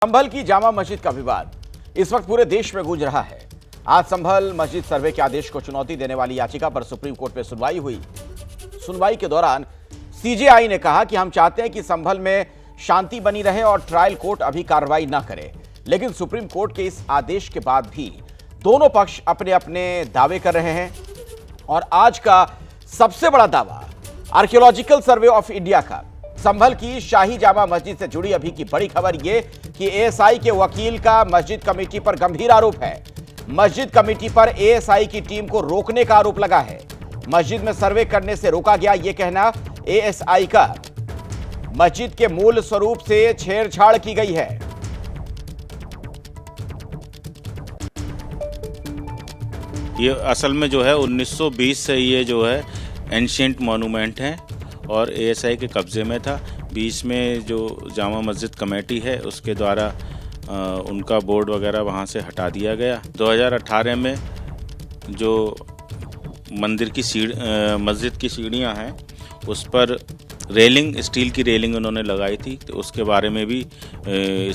संभल की जामा मस्जिद का विवाद इस वक्त पूरे देश में गूंज रहा है। आज संभल मस्जिद सर्वे के आदेश को चुनौती देने वाली याचिका पर सुप्रीम कोर्ट में सुनवाई हुई। सुनवाई के दौरान सीजेआई ने कहा कि हम चाहते हैं कि संभल में शांति बनी रहे और ट्रायल कोर्ट अभी कार्रवाई न करे, लेकिन सुप्रीम कोर्ट के इस आदेश के बाद भी दोनों पक्ष अपने अपने दावे कर रहे हैं। और आज का सबसे बड़ा दावा आर्कियोलॉजिकल सर्वे ऑफ इंडिया का संभल की शाही जामा मस्जिद से जुड़ी अभी की बड़ी खबर यह कि एएसआई के वकील का मस्जिद कमेटी पर गंभीर आरोप है। मस्जिद कमेटी पर एएसआई की टीम को रोकने का आरोप लगा है। मस्जिद में सर्वे करने से रोका गया, यह कहना एएसआई का। मस्जिद के मूल स्वरूप से छेड़छाड़ की गई है। ये असल में जो है 1920 से ये जो है एंशिएंट मॉन्यूमेंट है और एएसआई के कब्जे में था। बीच में जो जामा मस्जिद कमेटी है उसके द्वारा उनका बोर्ड वगैरह वहाँ से हटा दिया गया। 2018 में जो मस्जिद की सीढ़ियाँ हैं उस पर रेलिंग, स्टील की रेलिंग उन्होंने लगाई थी, तो उसके बारे में भी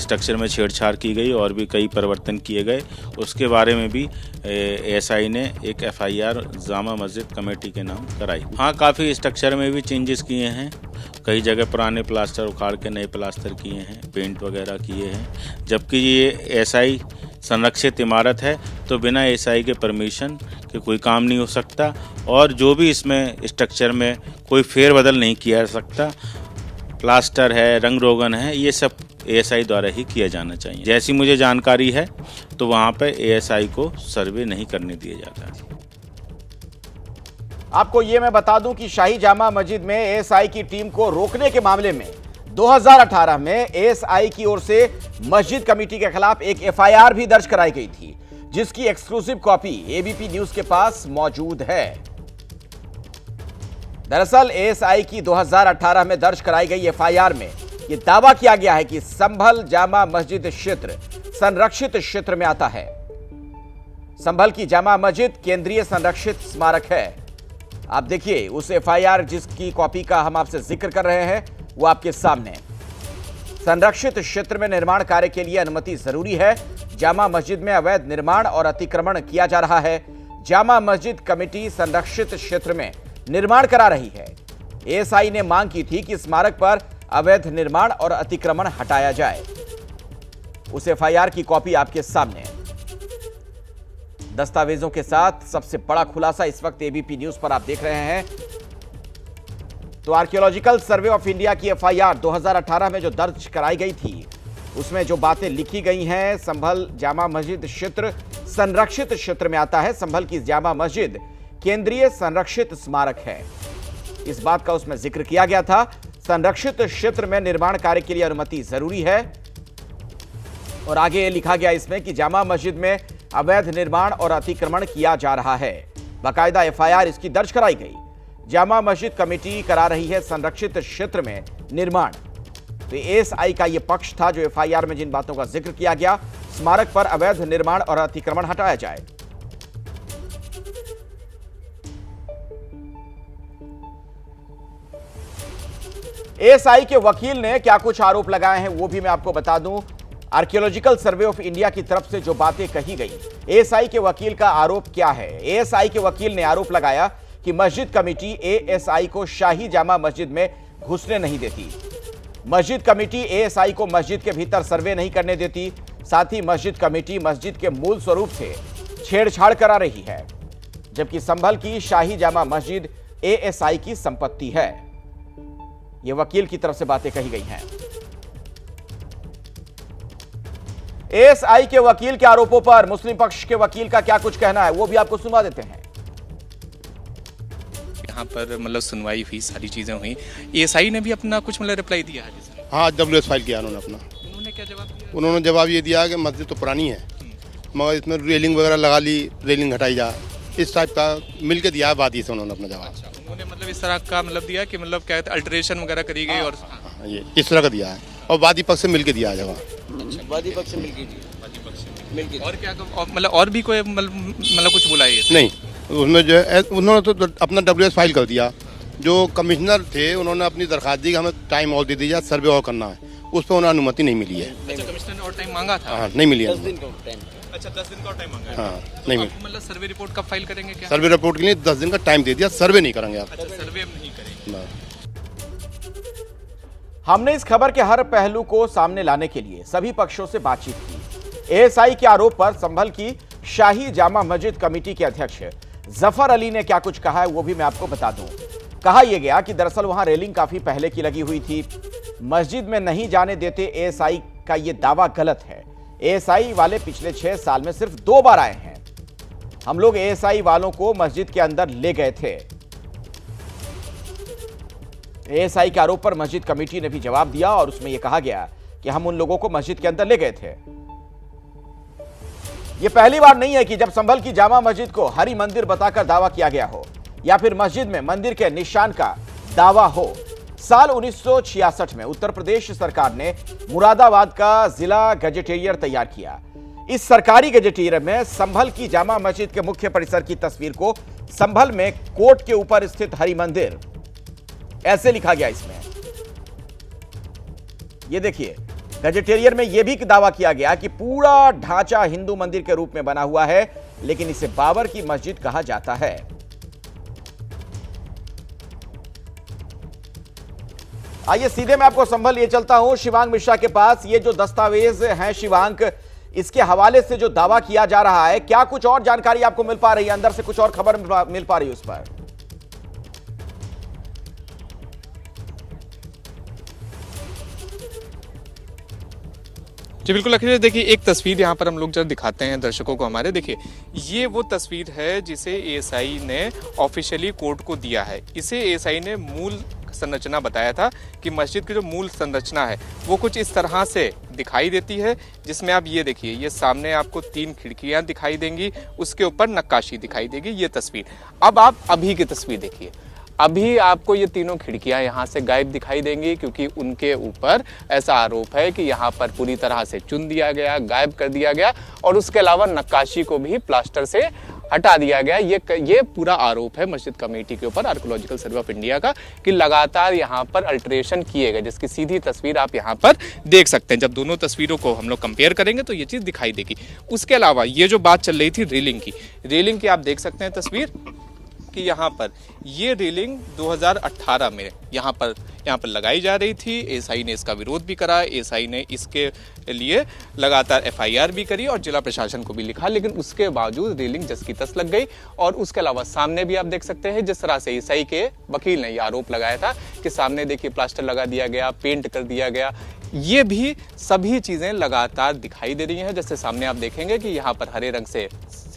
स्ट्रक्चर में छेड़छाड़ की गई और भी कई परिवर्तन किए गए। उसके बारे में भी एएसआई ने एक एफआईआर जामा मस्जिद कमेटी के नाम कराई। हाँ, काफ़ी स्ट्रक्चर में भी चेंजेस किए हैं। कई जगह पुराने प्लास्टर उखाड़ के नए प्लास्टर किए हैं, पेंट वगैरह किए हैं। जबकि ये एएसआई संरक्षित इमारत है तो बिना एएसआई के परमिशन के कोई काम नहीं हो सकता और जो भी इसमें स्ट्रक्चर में कोई फेरबदल नहीं किया जा सकता। प्लास्टर है, रंग रोगन है, ये सब एएसआई द्वारा ही किया जाना चाहिए। जैसी मुझे जानकारी है तो वहाँ पर एएसआई को सर्वे नहीं करने दिया जाता है। आपको ये मैं बता दूं कि शाही जामा मस्जिद में एएसआई की टीम को रोकने के मामले में 2018 में एएसआई की ओर से मस्जिद कमेटी के खिलाफ एक एफआईआर भी दर्ज कराई गई थी, जिसकी एक्सक्लूसिव कॉपी एबीपी न्यूज के पास मौजूद है। दरअसल एएसआई की 2018 में दर्ज कराई गई एफआईआर में यह दावा किया गया है कि संभल जामा मस्जिद क्षेत्र संरक्षित क्षेत्र में आता है। संभल की जामा मस्जिद केंद्रीय संरक्षित स्मारक है। आप देखिए उस एफआईआर जिसकी कॉपी का हम आपसे जिक्र कर रहे हैं वो आपके सामने। संरक्षित क्षेत्र में निर्माण कार्य के लिए अनुमति जरूरी है। जामा मस्जिद में अवैध निर्माण और अतिक्रमण किया जा रहा है। जामा मस्जिद कमेटी संरक्षित क्षेत्र में निर्माण करा रही है। एएसआई ने मांग की थी कि स्मारक पर अवैध निर्माण और अतिक्रमण हटाया जाए। उस एफआईआर की कॉपी आपके सामने है, दस्तावेजों के साथ। सबसे बड़ा खुलासा इस वक्त एबीपी न्यूज पर आप देख रहे हैं। तो आर्कियोलॉजिकल सर्वे ऑफ इंडिया की एफआईआर 2018 में जो दर्ज कराई गई थी उसमें जो बातें लिखी गई हैं, संभल जामा मस्जिद क्षेत्र संरक्षित क्षेत्र में आता है। संभल की जामा मस्जिद केंद्रीय संरक्षित स्मारक है, इस बात का उसमें जिक्र किया गया था। संरक्षित क्षेत्र में निर्माण कार्य के लिए अनुमति जरूरी है। और आगे लिखा गया इसमें कि जामा मस्जिद में अवैध निर्माण और अतिक्रमण किया जा रहा है। बाकायदा एफआईआर इसकी दर्ज कराई गई। जामा मस्जिद कमेटी करा रही है संरक्षित क्षेत्र में निर्माण। तो एएसआई का यह पक्ष था जो एफआईआर में जिन बातों का जिक्र किया गया, स्मारक पर अवैध निर्माण और अतिक्रमण हटाया जाए। एएसआई के वकील ने क्या कुछ आरोप लगाए हैं वो भी मैं आपको बता दूं। आर्कियोलॉजिकल सर्वे ऑफ इंडिया की तरफ से जो बातें कही गई, एएसआई के वकील का आरोप क्या है। एएसआई के वकील ने आरोप लगाया कि मस्जिद कमेटी एएसआई को शाही जामा मस्जिद में घुसने नहीं देती। मस्जिद कमेटी एएसआई को मस्जिद के भीतर सर्वे नहीं करने देती। साथ ही मस्जिद कमेटी मस्जिद के मूल स्वरूप से छेड़छाड़ करा रही है, जबकि संभल की शाही जामा मस्जिद एएसआई की संपत्ति है। यह वकील की तरफ से बातें कही गई हैं। एएसआई के वकील के आरोपों पर मुस्लिम पक्ष के वकील का क्या कुछ कहना है वो भी आपको सुनवा देते हैं। यहाँ पर मतलब सुनवाई हुई, सारी चीजें हुई। एएसआई ने भी अपना कुछ मतलब रिप्लाई दिया है। हाँ, डब्ल्यूएस फाइल किया उन्होंने अपना। उन्होंने क्या जवाब दिया? उन्होंने जवाब ये दिया कि मस्जिद तो पुरानी है मगर इसमें रेलिंग वगैरह लगा ली, रेलिंग हटाई जा, इस टाइप का मिल के दिया है। बात से उन्होंने अपना जवाब। अच्छा, उन्होंने मतलब इस तरह का मतलब दिया कि मतलब क्या कहते हैं अल्टरेशन वगैरह करी गई और ये इस तरह का दिया है और वादी पक्ष से मिल के दिया है जवाब। वादी पक्ष से मिल और क्या मतलब और भी कोई मतलब कुछ बोला है? नहीं, उसमें जो है उन्होंने तो अपना डब्ल्यूएस फाइल कर दिया। जो कमिश्नर थे उन्होंने अपनी दरखास्त दी कि हमें टाइम और दे दीजिए, सर्वे और करना है। उस पर उन्हें अनुमति नहीं मिली है। अच्छा, कमिश्नर ने और टाइम मांगा था? हाँ, नहीं मिली है। अच्छा, 10 दिन का और टाइम मांगा है। हाँ, नहीं मिली। मतलब सर्वे रिपोर्ट कब फाइल करेंगे क्या? सर्वे रिपोर्ट के लिए 10 दिन का टाइम दे दिया, सर्वे नहीं करेंगे आप। अच्छा, सर्वे अब नहीं करेंगे। हमने इस खबर के हर पहलू को सामने लाने के लिए सभी पक्षों से बातचीत की। एएसआई के आरोप पर संभल की शाही जामा मस्जिद कमेटी के अध्यक्ष जफर अली ने क्या कुछ कहा है वो भी मैं आपको बता दूं। कहा यह गया कि दरअसल वहां रेलिंग काफी पहले की लगी हुई थी, मस्जिद में नहीं जाने देते एएसआई का यह दावा गलत है। एएसआई वाले पिछले 6 साल में सिर्फ 2 बार आए हैं। हम लोग एएसआई वालों को मस्जिद के अंदर ले गए थे। एएसआई के आरोप पर मस्जिद कमेटी ने भी जवाब दिया और उसमें यह कहा गया कि हम उन लोगों को मस्जिद के अंदर ले गए थे। यह पहली बार नहीं है कि जब संभल की जामा मस्जिद को हरि मंदिर बताकर दावा किया गया हो या फिर मस्जिद में मंदिर के निशान का दावा हो। साल 1966 में उत्तर प्रदेश सरकार ने मुरादाबाद का जिला गजेटियर तैयार किया। इस सरकारी गजेटियर में संभल की जामा मस्जिद के मुख्य परिसर की तस्वीर को संभल में कोर्ट के ऊपर स्थित हरि मंदिर ऐसे लिखा गया। इसमें यह देखिए, गजेटियर में यह भी दावा किया गया कि पूरा ढांचा हिंदू मंदिर के रूप में बना हुआ है, लेकिन इसे बाबर की मस्जिद कहा जाता है। आइए सीधे मैं आपको संभल लिए चलता हूं शिवांग मिश्रा के पास। ये जो दस्तावेज हैं शिवांग, इसके हवाले से जो दावा किया जा रहा है, क्या कुछ और जानकारी आपको मिल पा रही है, अंदर से कुछ और खबर मिल पा रही है उस पर? जी बिल्कुल अखिलेश, देखिए एक तस्वीर यहाँ पर हम लोग जब दिखाते हैं दर्शकों को हमारे, देखिए ये वो तस्वीर है जिसे एएसआई ने ऑफिशियली कोर्ट को दिया है। इसे एएसआई ने मूल संरचना बताया था कि मस्जिद की जो मूल संरचना है वो कुछ इस तरह से दिखाई देती है, जिसमें आप ये देखिए, ये सामने आपको 3 खिड़कियां दिखाई देंगी, उसके ऊपर नक्काशी दिखाई देगी, ये तस्वीर। अब आप अभी की तस्वीर देखिए, अभी आपको ये तीनों खिड़कियां यहाँ से गायब दिखाई देंगी, क्योंकि उनके ऊपर ऐसा आरोप है कि यहाँ पर पूरी तरह से चुन दिया गया, गायब कर दिया गया और उसके अलावा नक्काशी को भी प्लास्टर से हटा दिया गया। ये पूरा आरोप है मस्जिद कमेटी के ऊपर, आर्कियोलॉजिकल सर्वे ऑफ इंडिया का, कि लगातार यहाँ पर अल्टरेशन किए गए, जिसकी सीधी तस्वीर आप यहाँ पर देख सकते हैं। जब दोनों तस्वीरों को हम लोग कंपेयर करेंगे तो ये चीज़ दिखाई देगी। उसके अलावा ये जो बात चल रही थी रेलिंग की आप देख सकते हैं तस्वीर कि यहाँ पर ये रेलिंग 2018 में यहाँ पर लगाई जा रही थी। एएसआई ने इसका विरोध भी करा, एएसआई ने इसके लिए लगातार एफआईआर भी करी और जिला प्रशासन को भी लिखा, लेकिन उसके बावजूद रेलिंग जस की तस लग गई। और उसके अलावा सामने भी आप देख सकते हैं जिस तरह से एएसआई के वकील ने यह आरोप लगाया था कि सामने देखिए प्लास्टर लगा दिया गया, पेंट कर दिया गया, ये भी सभी चीज़ें लगातार दिखाई दे रही हैं। जैसे सामने आप देखेंगे कि यहाँ पर हरे रंग से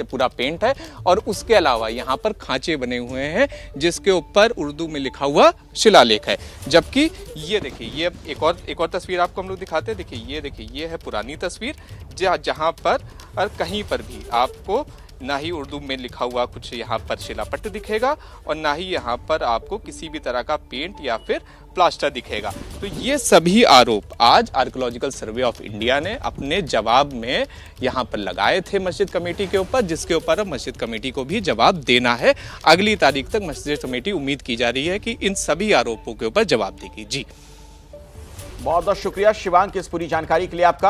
पूरा पेंट है और उसके अलावा यहाँ पर खांचे बने हुए हैं जिसके ऊपर उर्दू में लिखा हुआ शिलालेख है। जबकि ये देखिए, ये एक और तस्वीर आपको हम लोग दिखाते हैं। देखिए ये है पुरानी तस्वीर जहाँ पर और कहीं पर भी आपको ना ही उर्दू में लिखा हुआ कुछ यहाँ पर शिलापट्ट दिखेगा और ना ही यहाँ पर आपको किसी भी तरह का पेंट या फिर प्लास्टर दिखेगा। तो ये सभी आरोप आज आर्कियोलॉजिकल सर्वे ऑफ इंडिया ने अपने जवाब में यहाँ पर लगाए थे मस्जिद कमेटी के ऊपर, जिसके ऊपर अब मस्जिद कमेटी को भी जवाब देना है। अगली तारीख तक मस्जिद कमेटी उम्मीद की जा रही है कि इन सभी आरोपों के ऊपर जवाब देगी। जी बहुत बहुत शुक्रिया शिवांग की इस पूरी जानकारी के लिए आपका।